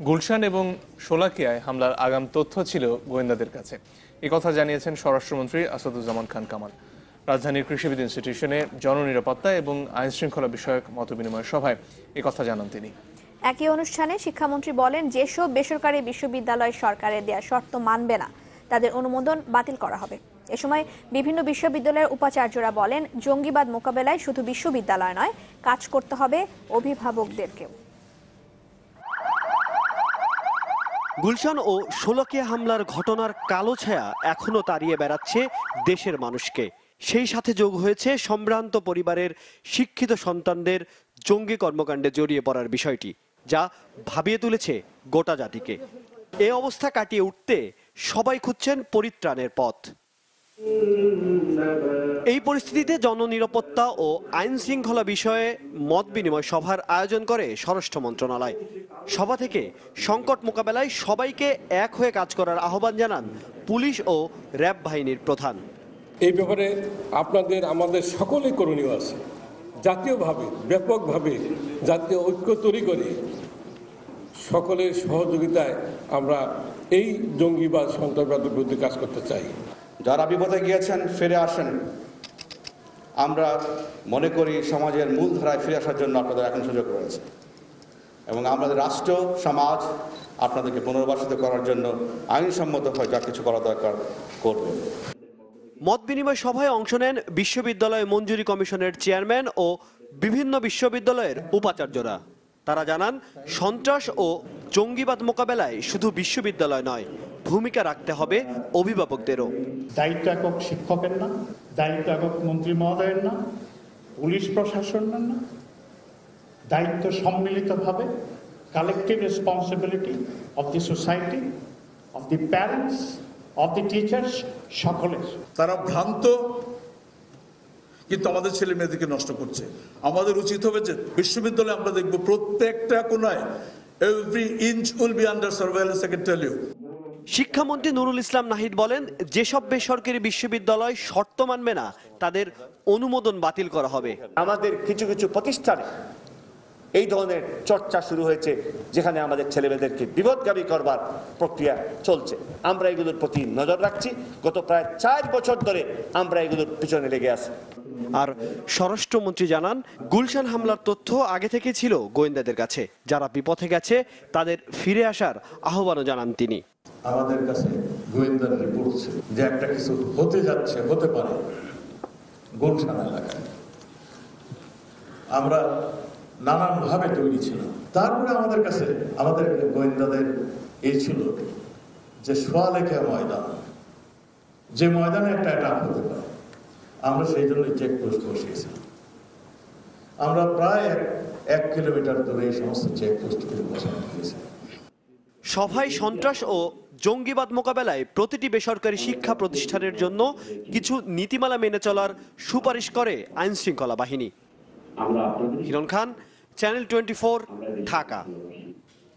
গুলশান এবং শোলাকিয়ায় হামলার আগাম তথ্য ছিল গোয়েন্দাদের কাছে। একথা জানিয়েছেন স্বরাষ্ট্রমন্ত্রী আসাদুজ্জামান খান কামাল। রাজধানীর কৃষিবিদ ইনস্টিটিউশনে জননিরাপত্তা এবং আইনশৃঙ্খলা বিষয়ক মতবিনিময় সভায় একথা জানান তিনি। একই অনুষ্ঠানে শিক্ষামন্ত্রী বলেন, যেসব বেসরকারি বিশ্ববিদ্যালয় সরকারের দেয়া শর্ত মানবে না তাদের অনুমোদন বাতিল করা হবে। এ সময় বিভিন্ন বিশ্ববিদ্যালয়ের উপাচার্যরা বলেন, জঙ্গিবাদ মোকাবেলায় শুধু বিশ্ববিদ্যালয় নয়, কাজ করতে হবে অভিভাবকদেরকেও। গুলশান ও শোলাকিয়া হামলার ঘটনার কালো ছায়া এখনো তাড়িয়ে বেড়াচ্ছে দেশের মানুষকে। সেই সাথে যোগ হয়েছে সম্ভ্রান্ত পরিবারের শিক্ষিত সন্তানদের জঙ্গি কর্মকাণ্ডে জড়িয়ে পড়ার বিষয়টি, যা ভাবিয়ে তুলেছে গোটা জাতিকে। এই অবস্থা কাটিয়ে উঠতে সবাই খুঁজছেন পরিত্রাণের পথ। এই পরিস্থিতিতে জননিরাপত্তা ও আইন শৃঙ্খলা বিষয়ে মত বিনিময় সভার আয়োজন করে স্বরাষ্ট্র মন্ত্রণালয়। সভা থেকে সংকট মোকাবেলায় সবাইকে এক হয়ে কাজ করার আহ্বান জানান পুলিশ ও র্যাব বাহিনীর প্রধান। এই ব্যাপারে আপনাদের আমাদের সকলেই করণীয় আছে। জাতীয়ভাবে ব্যাপকভাবে জাতীয় ঐক্য তৈরি করে সকলের সহযোগিতায় আমরা এই জঙ্গিবাদ সন্ত্রাসবাদের বিরুদ্ধে কাজ করতে চাই। যারা বিপদে গিয়েছেন ফিরে আসেন। আমরা মনে করি সমাজের মূলধারায় ফিরে আসার জন্য আপনাদের এখন সুযোগ রয়েছে এবং আমাদের রাষ্ট্র সমাজ আপনাদেরকে পুনর্বাসিত করার জন্য আইনসম্মত হয় যা কিছু করা দরকার করবে। মত বিনিময় সভায় অংশ নেন বিশ্ববিদ্যালয় মঞ্জুরি কমিশনের চেয়ারম্যান ও বিভিন্ন বিশ্ববিদ্যালয়ের উপাচার্যরা। তারা জানান, সন্ত্রাস ও জঙ্গিবাদ মোকাবেলায় শুধু বিশ্ববিদ্যালয় নয়, ভূমিকা রাখতে হবে অভিভাবকদেরও। দায়িত্ব একক শিক্ষকের না, দায়িত্ব একক মন্ত্রী মহোদয়ের না, পুলিশ প্রশাসনের না, দায়িত্ব সম্মিলিতভাবে collective responsibility of the society, of the parents, of the teachers, সকলের। তারা ভ্রান্ত, কিন্তু আমাদের ছেলে মেয়েদেরকে নষ্ট করছে। আমাদের উচিত হবে যে বিশ্ববিদ্যালয়ে আমরা দেখব প্রত্যেকটা কোনায় every inch will be under surveillance. I can tell you. শিক্ষামন্ত্রী নুরুল ইসলাম নাহিদ বলেন, যেসব বেসরকারি বিশ্ববিদ্যালয় শর্ত মানবে না তাদের অনুমোদন বাতিল করা হবে। আমাদের কিছু কিছু প্রতিষ্ঠানে এই ধরনের চর্চা শুরু হয়েছে, যেখানে আমাদের ছেলেমেয়েদেরকে বিপদগামী করবার প্রক্রিয়া চলছে। আমরা এগুলোর প্রতি নজর রাখছি। গত প্রায় 4 বছর ধরে আমরা এগুলোর পিছনে লেগে আছি। আর স্বরাষ্ট্রমন্ত্রী জানান, গুলশান হামলার তথ্য আগে থেকে ছিল গোয়েন্দাদের কাছে। যারা বিপথে গেছে তাদের ফিরে আসার আহ্বানও জানান তিনি। আমাদের কাছে গোয়েন্দার রিপোর্ট ছিল যে একটা কিছু হতে যাচ্ছে, হতে পারে গুলশান এলাকায়। আমরা নানানভাবে তৈরি ছিলাম। তারপরে আমাদের কাছে আমাদের গোয়েন্দাদের এই ছিল যে শোলাকিয়া ময়দান, যে ময়দানে একটা অ্যাটাক হতে পারে, আমরা সেই জন্য চেকপোস্ট বসিয়েছিলাম। আমরা প্রায় 1 কিলোমিটার দূরে এই সমস্ত চেকপোস্টগুলো বসানো হয়েছে। সভায় সন্ত্রাস ও জঙ্গিবাদ মোকাবেলায় প্রতিটি বেসরকারি শিক্ষা প্রতিষ্ঠানের জন্য কিছু নীতিমালা মেনে চলার সুপারিশ করে আইন শৃঙ্খলা বাহিনী। হিরণ খান, চ্যানেল 24, ঢাকা।